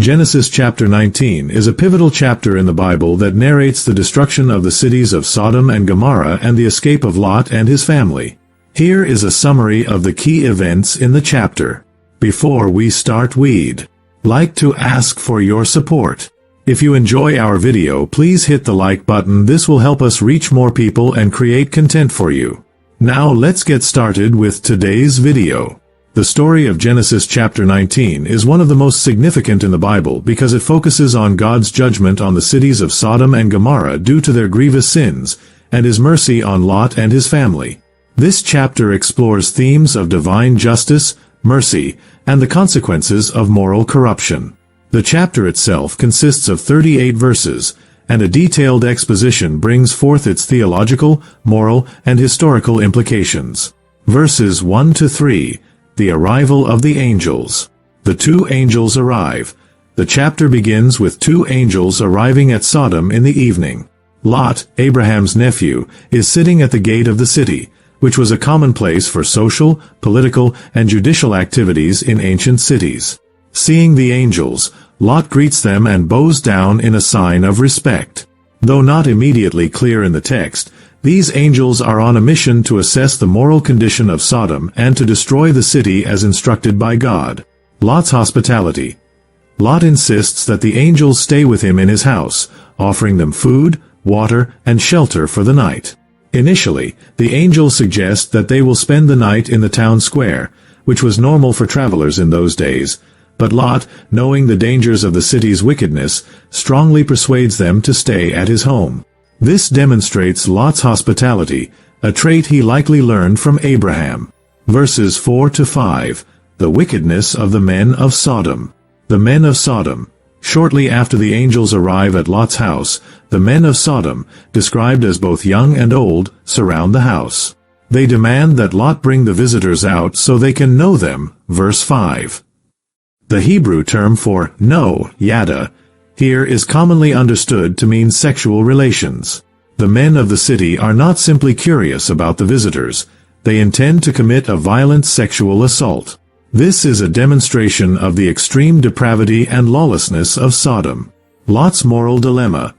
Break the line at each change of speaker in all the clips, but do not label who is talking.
Genesis chapter 19 is a pivotal chapter in the Bible that narrates the destruction of the cities of Sodom and Gomorrah and the escape of Lot and his family. Here is a summary of the key events in the chapter. Before we start, we'd like to ask for your support. If you enjoy our video, please hit the like button. This will help us reach more people and create content for you. Now let's get started with today's video. The story of Genesis chapter 19 is one of the most significant in the Bible because it focuses on God's judgment on the cities of Sodom and Gomorrah due to their grievous sins, and His mercy on Lot and his family. This chapter explores themes of divine justice, mercy, and the consequences of moral corruption. The chapter itself consists of 38 verses, and a detailed exposition brings forth its theological, moral, and historical implications. Verses 1 to 3. The arrival of the angels. The two angels arrive. The chapter begins with two angels arriving at Sodom in the evening. Lot, Abraham's nephew, is sitting at the gate of the city, which was a common place for social, political, and judicial activities in ancient cities. Seeing the angels, Lot greets them and bows down in a sign of respect. Though not immediately clear in the text, these angels are on a mission to assess the moral condition of Sodom and to destroy the city as instructed by God. Lot's hospitality. Lot insists that the angels stay with him in his house, offering them food, water, and shelter for the night. Initially, the angels suggest that they will spend the night in the town square, which was normal for travelers in those days, but Lot, knowing the dangers of the city's wickedness, strongly persuades them to stay at his home. This demonstrates Lot's hospitality, a trait he likely learned from Abraham. Verses 4 to 5. The wickedness of the men of Sodom. The men of Sodom. Shortly after the angels arrive at Lot's house, the men of Sodom, described as both young and old, surround the house. They demand that Lot bring the visitors out so they can know them. Verse 5. The Hebrew term for know, yada, here is commonly understood to mean sexual relations. The men of the city are not simply curious about the visitors, they intend to commit a violent sexual assault. This is a demonstration of the extreme depravity and lawlessness of Sodom. Lot's moral dilemma.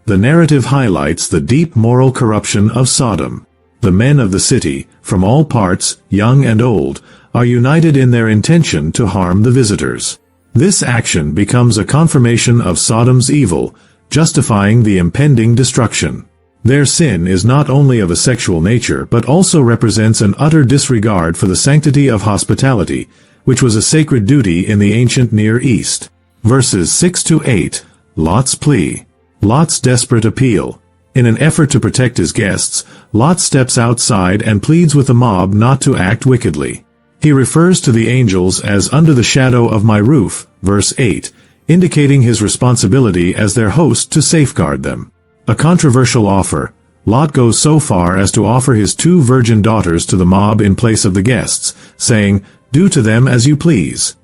The narrative highlights the deep moral corruption of Sodom. The men of the city, from all parts, young and old, are united in their intention to harm the visitors. This action becomes a confirmation of Sodom's evil, justifying the impending destruction. Their sin is not only of a sexual nature but also represents an utter disregard for the sanctity of hospitality, which was a sacred duty in the ancient Near East. Verses 6 to 8. Lot's plea. Lot's desperate appeal. In an effort to protect his guests, Lot steps outside and pleads with the mob not to act wickedly. He refers to the angels as under the shadow of my roof, verse 8, indicating his responsibility as their host to safeguard them. A controversial offer. Lot goes so far as to offer his two virgin daughters to the mob in place of the guests, saying, "Do to them as you please."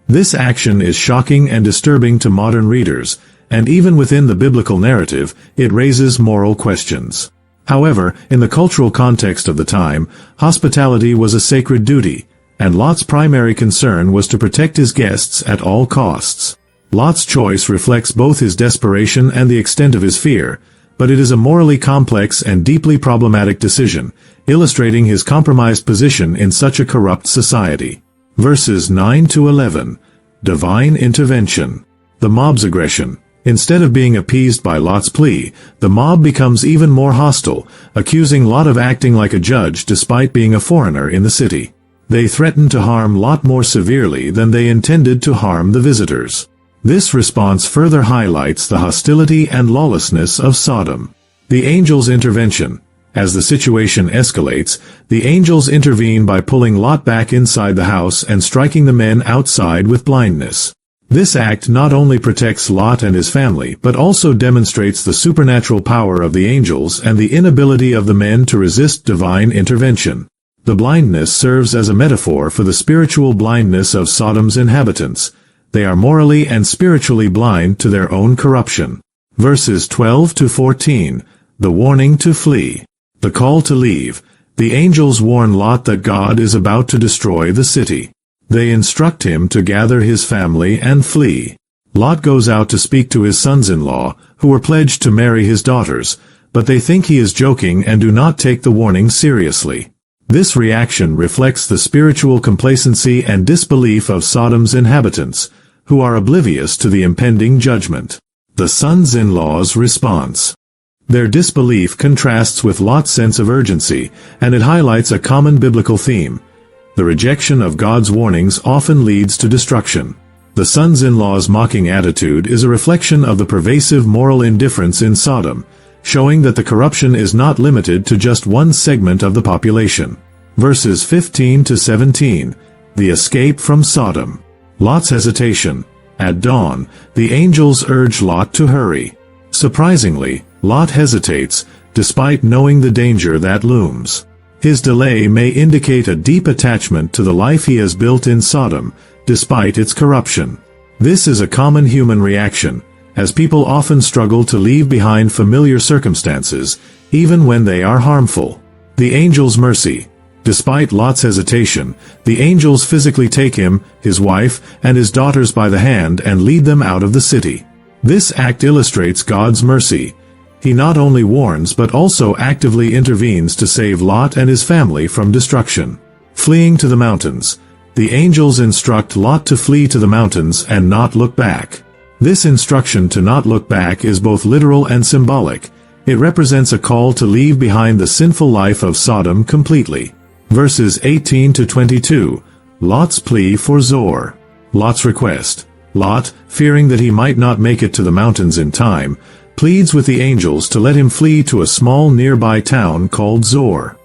This action is shocking and disturbing to modern readers, and even within the biblical narrative, it raises moral questions. However, in the cultural context of the time, hospitality was a sacred duty, and Lot's primary concern was to protect his guests at all costs. Lot's choice reflects both his desperation and the extent of his fear, but it is a morally complex and deeply problematic decision, illustrating his compromised position in such a corrupt society. Verses 9 to 11. Divine intervention. The mob's aggression. Instead of being appeased by Lot's plea, the mob becomes even more hostile, accusing Lot of acting like a judge despite being a foreigner in the city. They threaten to harm Lot more severely than they intended to harm the visitors. This response further highlights the hostility and lawlessness of Sodom. The angels' intervention. As the situation escalates, the angels intervene by pulling Lot back inside the house and striking the men outside with blindness. This act not only protects Lot and his family but also demonstrates the supernatural power of the angels and the inability of the men to resist divine intervention. The blindness serves as a metaphor for the spiritual blindness of Sodom's inhabitants. They are morally and spiritually blind to their own corruption. Verses 12 to 14. The warning to flee. The call to leave. The angels warn Lot that God is about to destroy the city. They instruct him to gather his family and flee. Lot goes out to speak to his sons-in-law, who were pledged to marry his daughters, but they think he is joking and do not take the warning seriously. This reaction reflects the spiritual complacency and disbelief of Sodom's inhabitants, who are oblivious to the impending judgment. The sons-in-law's response. Their disbelief contrasts with Lot's sense of urgency, and it highlights a common biblical theme. The rejection of God's warnings often leads to destruction. The sons-in-law's mocking attitude is a reflection of the pervasive moral indifference in Sodom, showing that the corruption is not limited to just one segment of the population. Verses 15 to 17. The escape from Sodom. Lot's hesitation. At dawn, the angels urge Lot to hurry. Surprisingly, Lot hesitates, despite knowing the danger that looms. His delay may indicate a deep attachment to the life he has built in Sodom, despite its corruption. This is a common human reaction, as people often struggle to leave behind familiar circumstances, even when they are harmful. The angel's mercy. Despite Lot's hesitation, the angels physically take him, his wife, and his daughters by the hand and lead them out of the city. This act illustrates God's mercy. He not only warns but also actively intervenes to save Lot and his family from destruction. Fleeing to the mountains. The angels instruct Lot to flee to the mountains and not look back. This instruction to not look back is both literal and symbolic. It represents a call to leave behind the sinful life of Sodom completely. Verses 18 to 22. Lot's plea for Zoar. Lot's request. Lot, fearing that he might not make it to the mountains in time, pleads with the angels to let him flee to a small nearby town called Zoar.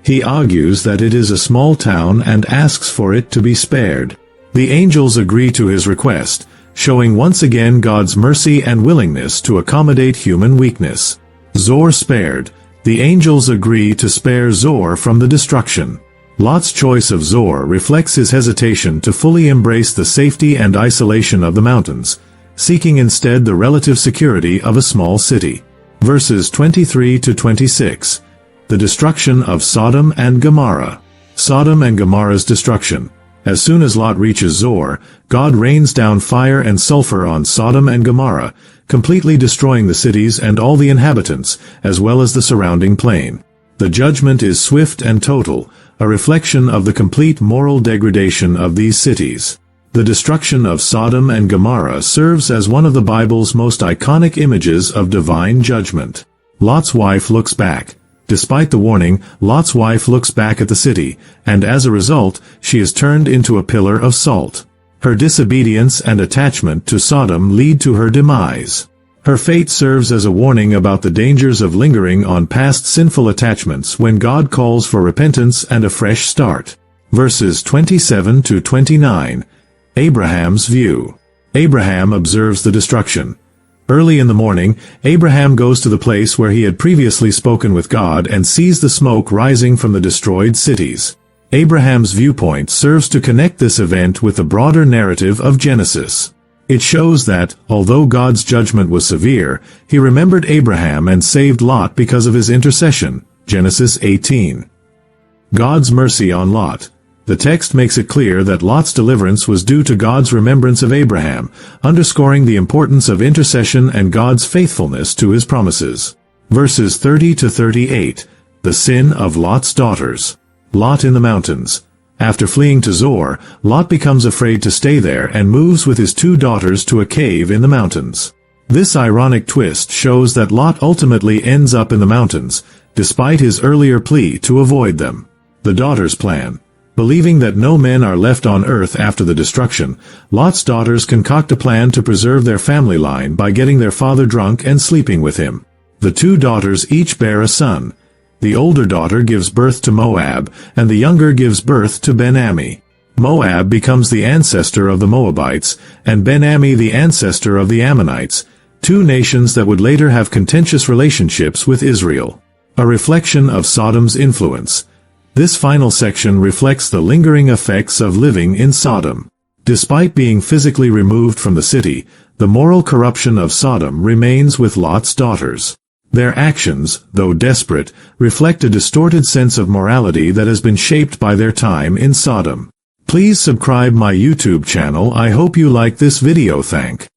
He argues that it is a small town and asks for it to be spared. The angels agree to his request, showing once again God's mercy and willingness to accommodate human weakness. Zoar spared. The angels agree to spare Zoar from the destruction. Lot's choice of Zoar reflects his hesitation to fully embrace the safety and isolation of the mountains, seeking instead the relative security of a small city. Verses 23 to 26. The destruction of Sodom and Gomorrah. Sodom and Gomorrah's destruction. As soon as Lot reaches Zoar, God rains down fire and sulfur on Sodom and Gomorrah, completely destroying the cities and all the inhabitants, as well as the surrounding plain. The judgment is swift and total, a reflection of the complete moral degradation of these cities. The destruction of Sodom and Gomorrah serves as one of the Bible's most iconic images of divine judgment. Lot's wife looks back. Despite the warning, Lot's wife looks back at the city, and as a result, she is turned into a pillar of salt. Her disobedience and attachment to Sodom lead to her demise. Her fate serves as a warning about the dangers of lingering on past sinful attachments when God calls for repentance and a fresh start. Verses 27 to 29. Abraham's view. Abraham observes the destruction. Early in the morning, Abraham goes to the place where he had previously spoken with God and sees the smoke rising from the destroyed cities. Abraham's viewpoint serves to connect this event with the broader narrative of Genesis. It shows that, although God's judgment was severe, he remembered Abraham and saved Lot because of his intercession. Genesis 18. God's mercy on Lot. The text makes it clear that Lot's deliverance was due to God's remembrance of Abraham, underscoring the importance of intercession and God's faithfulness to his promises. Verses 30 to 38. The sin of Lot's daughters. Lot in the mountains. After fleeing to Zoar, Lot becomes afraid to stay there and moves with his two daughters to a cave in the mountains. This ironic twist shows that Lot ultimately ends up in the mountains, despite his earlier plea to avoid them. The daughters' plan. Believing that no men are left on earth after the destruction, Lot's daughters concoct a plan to preserve their family line by getting their father drunk and sleeping with him. The two daughters each bear a son. The older daughter gives birth to Moab, and the younger gives birth to Ben-Ammi. Moab becomes the ancestor of the Moabites, and Ben-Ammi the ancestor of the Ammonites, two nations that would later have contentious relationships with Israel. A reflection of Sodom's influence. This final section reflects the lingering effects of living in Sodom. Despite being physically removed from the city, the moral corruption of Sodom remains with Lot's daughters. Their actions, though desperate, reflect a distorted sense of morality that has been shaped by their time in Sodom. Please subscribe my YouTube channel. I hope you like this video. Thank